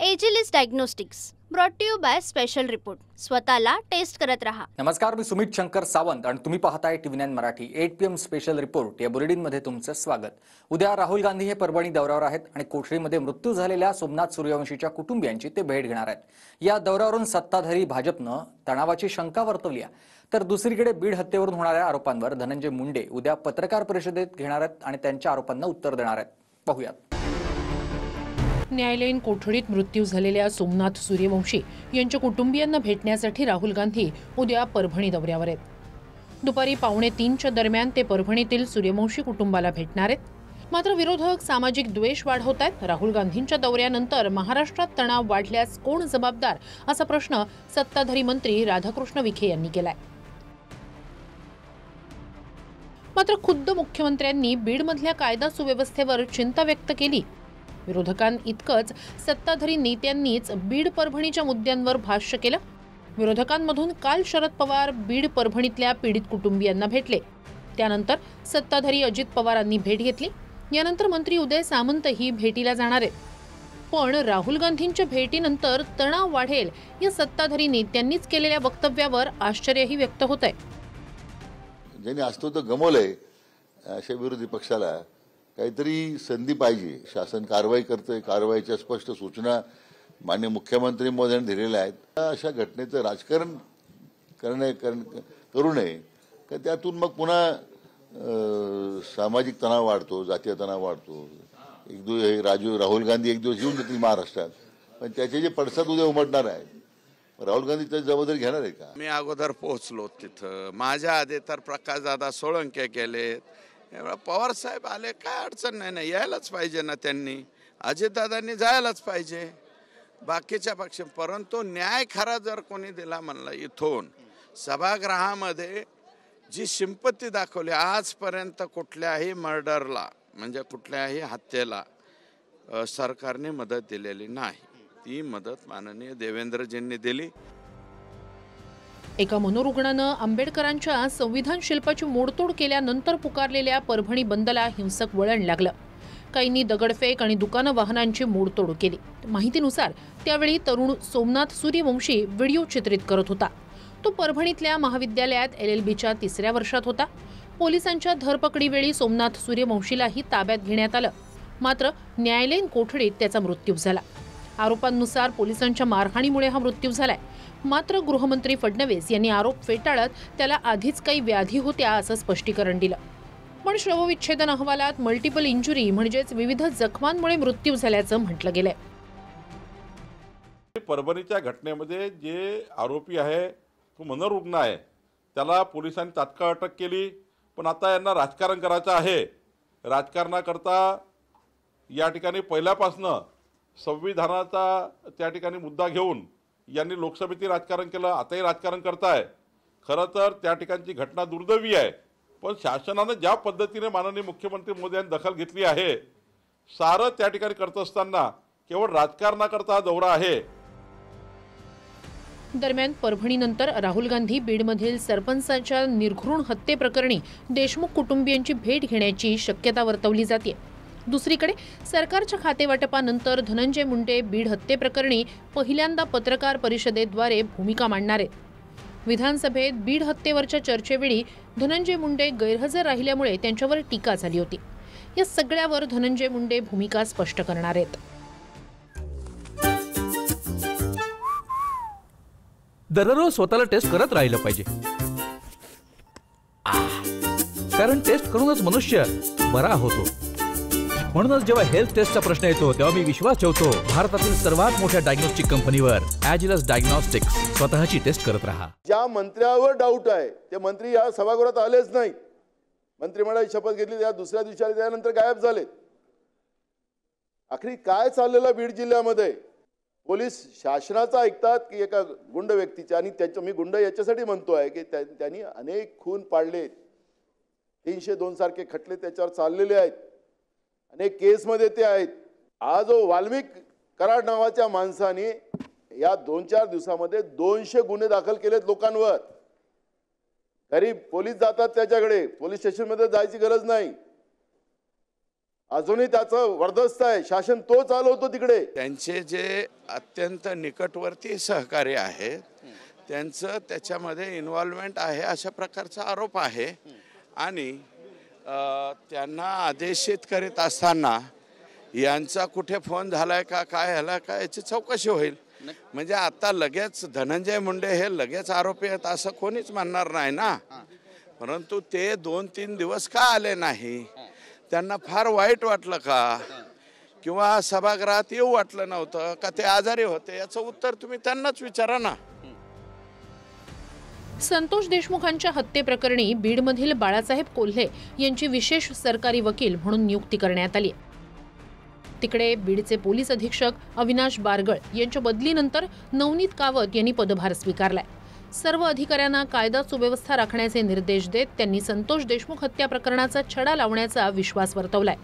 Agilus diagnostics brought to you by special report. स्वतःला test करत रहा. नमस्कार, मी सुमित शंकर सावंत आणि तुम्ही पाहताय TV9 Marathi. 8 PM special report या बुलेटिनमध्ये तुमचं स्वागत. उद्या राहुल गांधी हे परभणी दौऱ्यावर आहेत आणि कोठडीमध्ये मृत्यू झालेल्या सोमनाथ सूर्यवंशीच्या कुटुंबियांची ते भेट घेणार आहेत. या दौऱ्यावरून सत्ताधारी भाजपनं तणावाची शंका वर्तवली आहे. तर दुसरीकडे बीड हत्येवरून होणाऱ्या आरोपांवर धनंजय मुंडे उद्या पत्रकार परिषदेत घेणार आहेत आणि त्यांच्या आरोपांना उत्तर देणार आहेत. पाहूयात. न्यायालयीन कोठडीत मृत्यू झालेल्या सोमनाथ सूर्यवंशी यांच्या कुटुंबियांना भेटण्यासाठी राहुल गांधी उद्या परभणी दौऱ्यावर आहेत. दुपारी 2:45च्या दरम्यान ते परभणीतील सूर्यवंशी कुटुंबाला भेटणार आहेत. मात्र विरोधक सामाजिक द्वेष वाढवत आहेत. राहुल गांधींच्या दौऱ्यानंतर महाराष्ट्रात तणाव वाढल्यास कोण जबाबदार असा प्रश्न सत्ताधारी मंत्री राधाकृष्ण विखे यांनी केलाय. मात्र खुद्द मुख्यमंत्र्यांनी बीडमधल्या कायदा सुव्यवस्थेवर चिंता व्यक्त केली. विरोधकांइतकंच सत्ताधारी नेत्यांनीच बीड परभणीच्या मुद्द्यांवर भाष्य केलं. विरोधकांमधून काल शरद पवार बीड परभणीतल्या पीडित कुटुंबियांना भेटले. त्यानंतर सत्ताधारी अजित पवारांनी भेट घेतली. यानंतर मंत्री उदय सामंतही भेटीला जाणार आहेत. पण राहुल गांधींच्या भेटीनंतर तणाव वाढेल या सत्ताधारी नेत्यांनीच केलेल्या वक्तव्यावर आश्चर्यही व्यक्त होत आहे. ज्यांनी अस्तित्व गमावलंय अशा विरोधी पक्षाला काहीतरी संधी पाहिजे. शासन कारवाई करतंय, कारवाईच्या स्पष्ट सूचना माननीय मुख्यमंत्री महोदयांनी दिलेल्या आहेत. अशा घटनेचं राजकारण करू नये का त्यातून मग पुन्हा सामाजिक तणाव वाढतो, जातीय तणाव वाढतो. राहुल गांधी एक दिवस येऊन देतील महाराष्ट्रात, पण त्याचे जे पडसाद उद्या उमटणार आहेत राहुल गांधी त्याची जबाबदारी घेणार आहे का? मी अगोदर पोहोचलो तिथं. माझ्या आधी तर प्रकाशदादा सोळंके गेले, पवार साहेब आले, काय अडचण नाही ना, यायलाच पाहिजे ना त्यांनी. अजितदादांनी जायलाच पाहिजे, बाकीच्या पक्ष. परंतु न्याय खरा जर कोणी दिला म्हणला इथून सभागृहामध्ये जी सिंपत्ती दाखवली आजपर्यंत कुठल्याही मर्डरला म्हणजे कुठल्याही हत्येला सरकारने मदत दिलेली नाही. ती मदत माननीय देवेंद्रजींनी दिली. एका मनोरुग्णानं आंबेडकरांच्या संविधान शिल्पाची मोडतोड केल्यानंतर पुकारलेल्या परभणी बंदला हिंसक वळण लागलं. काहींनी दगडफेक आणि दुकानं वाहनांची मोडतोड केली. माहितीनुसार त्यावेळी तरुण सोमनाथ सूर्यवंशी व्हिडिओ चित्रित करत होता. तो परभणीतल्या महाविद्यालयात LLBच्या 3ऱ्या वर्षात होता. पोलिसांच्या धरपकडीवेळी सोमनाथ सूर्यवंशीलाही ताब्यात घेण्यात आलं. मात्र न्यायालयीन कोठडीत त्याचा मृत्यू झाला. आरोपांनुसार पोलिसांच्या मारहाणीमुळे हा मृत्यू झालाय. मात्र गृहमंत्री फडणवीस यांनी आरोप फेटाळत त्याला आधीच काही व्याधी होत्या असं स्पष्टीकरण दिलं. पण शवविच्छेदन अहवालात मल्टिपल इंजुरी म्हणजेच विविध जखमांमुळे मृत्यू झाल्याचं म्हटलं गेलंय. परभणीच्या घटनेमध्ये जे आरोपी आहे तो मनोरुग्ण आहे, त्याला पोलिसांनी तात्काळ अटक केली. पण आता यांना राजकारण करायचं आहे. राजकारणाकरता या ठिकाणी पहिल्यापासनं संविधानाचा त्या ठिकाणी मुद्दा घेऊन यांनी लोकसभेतील राजकारण केलं, आताही राजकारण करताय. खरं तर त्या ठिकाणची घटना दुर्दैवी आहे, पण शासनानं ज्या पद्धतीने माननीय मुख्यमंत्री मोदयांनी दखल घेतली आहे, सारं त्या ठिकाणी करत असताना केवळ राजकारणाकरता दौरा आहे. दरम्यान परभणीनंतर राहुल गांधी बीडमधील सरपंचाच्या निर्घृण हत्येप्रकरणी देशमुख कुटुंबियांची भेट घेण्याची शक्यता वर्तवली जाते. दुसरीकडे सरकारच्या खातेवाटपानंतर धनंजय मुंडे बीड हत्येप्रकरणी पहिल्यांदा पत्रकार परिषदेद्वारे भूमिका मांडणार आहेत. विधानसभेत बीड हत्येवरच्या चर्चेवेळी धनंजय मुंडे गैरहजर राहिल्यामुळे त्यांच्यावर टीका झाली होती. या सगळ्यावर धनंजय मुंडे भूमिका स्पष्ट करणार आहेत. दररोज स्वतःला टेस्ट करत राहिलं पाहिजे, कारण टेस्ट करूनच मनुष्य बरा होतो. म्हणूनच जेव्हा हेल्थ टेस्टचा प्रश्न येतो तेव्हा मी विश्वास ठेवतो भारतातील सर्वात मोठ्या डायग्नोस्टिक कंपनीवर, एजिलिस डायग्नोस्टिक्स. स्वतःची टेस्ट करत राहा. ज्या मंत्र्यावर डाऊट आहे ते मंत्री या सभागृहात आलेच नाही. मंत्रिमंडळाची शपथ घेतली, त्या दुसऱ्या दिवशी त्यानंतर गायब झाले. आखरी काय चाललेलं बीड जिल्ह्यामध्ये? पोलीस शासनाचा ऐकतात की एका गुंड व्यक्तीच्या? आणि त्याच्या मी गुंड याच्यासाठी म्हणतोय की त्यांनी अनेक खून पाडले, 302 सारखे खटले त्याच्यावर चाललेले आहेत, अनेक केसमध्ये ते आहेत. हा जो वाल्मिक कराड नावाच्या माणसाने या 2-4 दिवसामध्ये 200 गुन्हे दाखल केलेत लोकांवर. तरी पोलीस जातात त्याच्याकडे, पोलीस स्टेशनमध्ये जायची गरज नाही. अजूनही त्याचं वर्दस्त आहे, शासन तो चालवतो तिकडे. त्यांचे जे अत्यंत निकटवर्ती सहकारी आहेत त्यांचं त्याच्यामध्ये इन्व्हॉल्वमेंट आहे अशा प्रकारचा आरोप आहे. आणि त्यांना आदेशित करीत असताना यांचा कुठे फोन झालाय का काय झाला का याची चौकशी होईल. म्हणजे आता लगेच धनंजय मुंडे हे लगेच आरोपी आहेत असं कोणीच म्हणणार नाही ना. परंतु ते 2-3 दिवस का आले नाही, त्यांना फार वाईट वाटलं का, किंवा सभागृहात येऊ वाटलं नव्हतं का, ते आजारी होते, याचं उत्तर तुम्ही त्यांनाच विचारा ना. संतोष देशमुखांच्या हत्येप्रकरणी बीडमधील बाळासाहेब कोल्हे यांची विशेष सरकारी वकील म्हणून नियुक्ती करण्यात आली. तिकडे बीडचे पोलीस अधीक्षक अविनाश बारगळ यांच्या बदलीनंतर नवनीत कावत यांनी पदभार स्वीकारलाय. सर्व अधिकाऱ्यांना कायदा सुव्यवस्था राखण्याचे निर्देश देत त्यांनी संतोष देशमुख हत्या प्रकरणाचा छडा लावण्याचा विश्वास वर्तवलाय.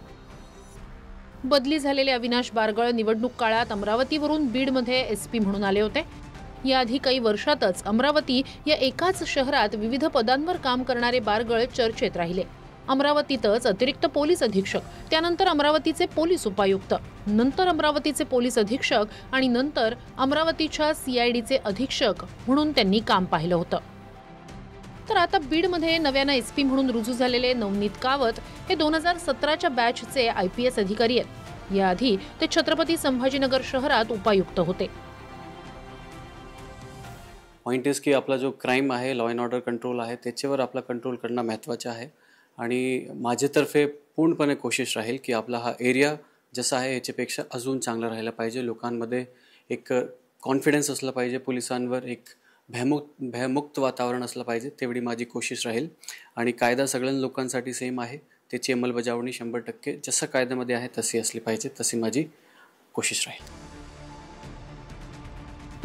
बदली झालेले अविनाश बारगळ निवडणूक काळात अमरावतीवरून बीडमध्ये एसपी म्हणून आले होते. याआधी काही वर्षातच अमरावती या एकाच शहरात विविध पदांवर काम करणारे बारगळ चर्चेत राहिले. अमरावतीतच अतिरिक्त पोलीस अधीक्षक, त्यानंतर अमरावतीचे पोलीस उपायुक्त, नंतर अमरावतीचे पोलीस अधीक्षक आणि नंतर अमरावतीच्या CIDचे अधीक्षक म्हणून त्यांनी काम पाहिलं होतं. तर आता बीडमध्ये नव्यानं एसपी म्हणून रुजू झालेले नवनीत कावत हे 2017च्या बॅचचे IPS अधिकारी आहेत. याआधी ते छत्रपती संभाजीनगर शहरात उपायुक्त होते. पॉइंट इज की आपला जो क्राईम आहे, लॉ अँड ऑर्डर कंट्रोल आहे, त्याच्यावर आपला कंट्रोल करणं महत्त्वाचं आहे. आणि माझ्यातर्फे पूर्णपणे कोशिश राहील की आपला हा एरिया जसा आहे याच्यापेक्षा अजून चांगला राहायला पाहिजे. लोकांमध्ये एक कॉन्फिडन्स असला पाहिजे, पोलिसांवर एक भयमुक्त वातावरण असलं पाहिजे, तेवढी माझी कोशिश राहील. आणि कायदा सगळ्या लोकांसाठी सेम आहे, त्याची अंमलबजावणी 100% जसं कायद्यामध्ये आहे तशी असली पाहिजे, तशी माझी कोशिश राहील.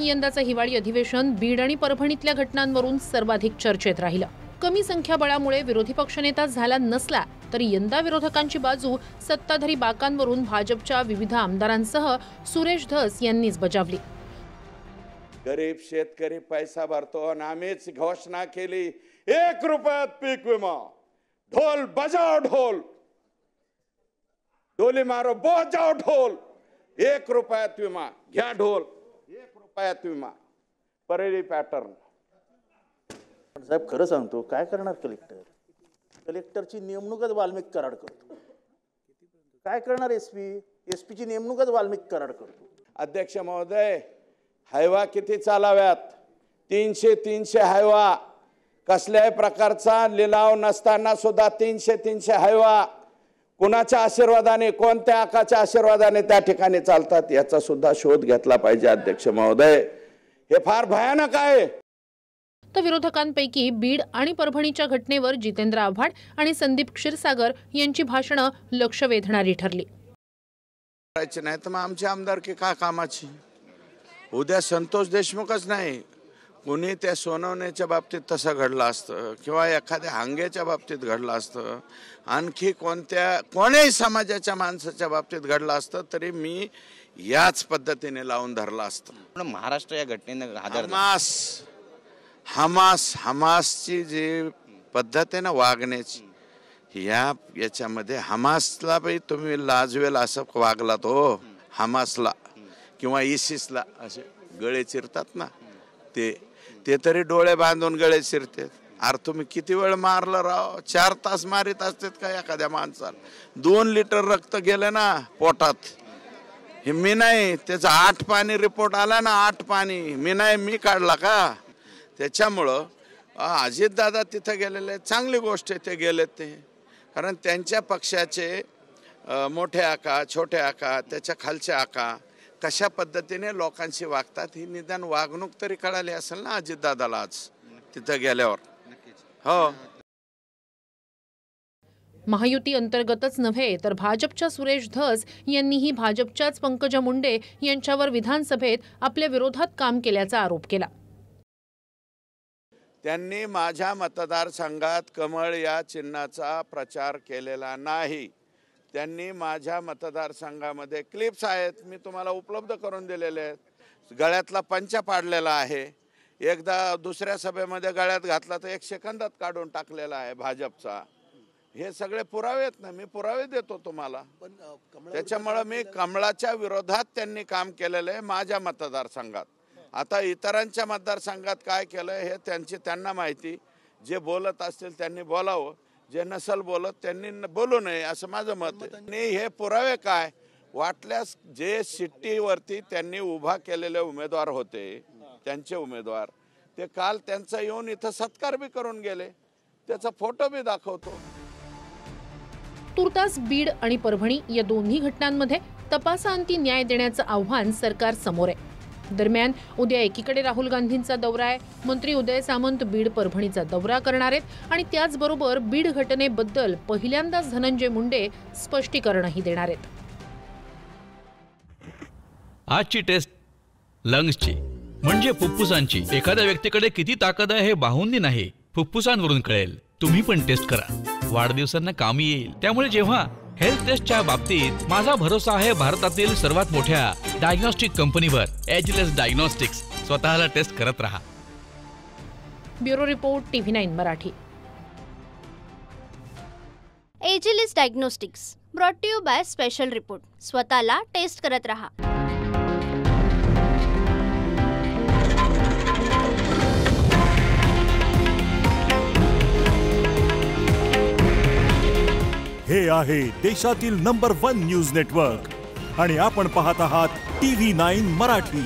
यंदाचं हिवाळी अधिवेशन बीड आणि परभणीतल्या घटनांवरून सर्वाधिक चर्चेत राहिलं. कमी संख्याबळामुळे विरोधी पक्षनेता झाला नसला तरी यंदा विरोधकांची बाजू सत्ताधारी बाकांवरून भाजपच्या विविध आमदारांसह सुरेश धस यांनीच बजावली. गरीब शेतकरी पैसा भरतो आणि आम्हीच घोषणा केली 1 रुपयात पीक विमा, ढोल बजाओ ढोल, डोली मारो बजाओ ढोल, 1 रुपयात विमा घ्या ढोल, 1 रुपयात विमा, परेली पॅटर्न. साहेब खरं सांगतो, काय करणार कलेक्टरची नेमणूकच वाल्मिक कराड करतो. काय करणार एसपीची नेमणूकच वाल्मिक कराड करतो. अध्यक्ष महोदय, हायवा किती चालाव्यात? 300 हायवा, कसल्याही प्रकारचा लिलाव नसताना सुद्धा 300 हायवा कुणाच्या आशीर्वादाने, कोणत्या आकाच्या आशीर्वादाने त्या ठिकाणी चालतात याचा सुद्धा शोध घेतला पाहिजे. अध्यक्ष महोदय, हे फार भयानक आहे. तर विरोधकांपैकी बीड आणि परभणीच्या घटनेवर जितेंद्र आव्हाड आणि संदीप क्षीरसागर यांची भाषणं लक्ष वेधणारी ठरली. नाही तर मग आमची आमदारकी का कामाची? उद्या संतोष देशमुखच नाही, कुणी त्या सोनवण्याच्या बाबतीत तसं घडलं असतं किंवा एखाद्या हांग्याच्या बाबतीत घडलं असतं, आणखी कोण्याही समाजाच्या माणसाच्या बाबतीत घडलं असतं तरी मी याच पद्धतीने लावून धरलं असतं. महाराष्ट्र या घटनेनं हमासची जी पद्धत आहे ना वागण्याची, याच्यामध्ये हमासला बाई तुम्ही लाजवेल असं वागलात हो. हमासला किंवा ISISला असे गळे चिरतात ना, ते तरी डोळे बांधून गळे चिरते. अरे तुम्ही किती वेळ मारलं राव? 4 तास मारित असतात का एखाद्या माणसाला? 2 लिटर रक्त गेलं ना पोटात. हे मी नाही, त्याचा 8 पाणी रिपोर्ट आला ना, 8 पाणी मी काढला का? त्याच्यामुळं अजितदादा तिथं गेलेले, चांगली गोष्ट आहे ते गेलेत ते. कारण त्यांच्या पक्षाचे मोठे आका, छोटे आका, त्याच्या खालचे आका कशा पद्धतीने लोकांशी वागतात ही निदान वागणूक तरी कळाली असेल ना अजितदादाला आज तिथं गेल्यावर. हो, महायुती अंतर्गतच नव्हे तर भाजपच्या सुरेश धस यांनीही भाजपच्याच पंकजा मुंडे यांच्यावर विधानसभेत आपल्या विरोधात काम केल्याचा आरोप केला. त्यांनी माझ्या मतदारसंघात कमळ या चिन्हाचा प्रचार केलेला नाही. त्यांनी माझ्या मतदारसंघामध्ये क्लिप्स आहेत, मी तुम्हाला उपलब्ध करून दिलेले आहेत. गळ्यातला पंचा पाडलेला आहे, एकदा दुसऱ्या सभेमध्ये गळ्यात घातला तर 1 सेकंदात काढून टाकलेला आहे भाजपचा. हे सगळे पुरावे आहेत ना, मी पुरावे देतो तुम्हाला. त्याच्यामुळं मी कमळाच्या विरोधात त्यांनी काम केलेलं आहे माझ्या मतदारसंघात. आता इतरांच्या मतदारसंघात काय केलं हे त्यांना माहिती. जे बोलत असतील त्यांनी बोलावं, जे नसल बोलत त्यांनी बोलू नये असं माझं मत आहे. आणि हे पुरावे काय, वाटल्यास जे शिट्टीवरती त्यांनी उभा केलेले उमेदवार होते, त्यांचे उमेदवार, ते काल त्यांचा येऊन इथं सत्कार बी करून गेले, त्याचा फोटो बी दाखवतो. तुर्तास बीड आणि परभणी या दोन्ही घटनांमध्ये तपासाअंती न्याय देण्याचं आव्हान सरकार समोर आहे. दरम्यान उद्या एकीकडे राहुल गांधींचा दौरा आहे, मंत्री उदय सामंत बीड परभणीचा दौरा करणार आहेत आणि त्याचबरोबर बीड घटनेबद्दल पहिल्यांदाच धनंजय मुंडे स्पष्टीकरणही देणार आहेत. आजची टेस्ट लंग्सची म्हणजे फुफ्फुसांची. एखाद्या व्यक्तीकडे किती ताकद आहे हे बाहुंनी नाही, फुफ्फुसांवरून कळेल. तुम्ही पण टेस्ट करा, वाढदिवसांना कामी येईल. त्यामुळे जेव्हा हेल्थ टेस्टच्या बाबतीत माझा भरोसा आहे भारतातील सर्वात मोठ्या डायग्नोस्टिक कंपनीवर, एजलेस डायग्नोस्टिक्स. स्वतःला टेस्ट करत रहा. Bureau report TV9 Marathi. Agilus diagnostics brought to you by special report. स्वतःला टेस्ट करत रहा. हे आहे देशातील नंबर 1 न्यूज नेटवर्क आणि आपण पाहत आहात TV9 मराठी.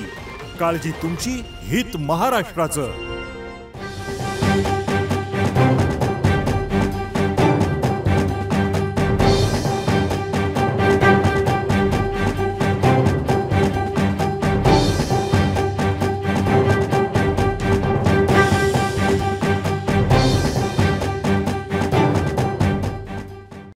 काळजी तुमची, हित महाराष्ट्राचं.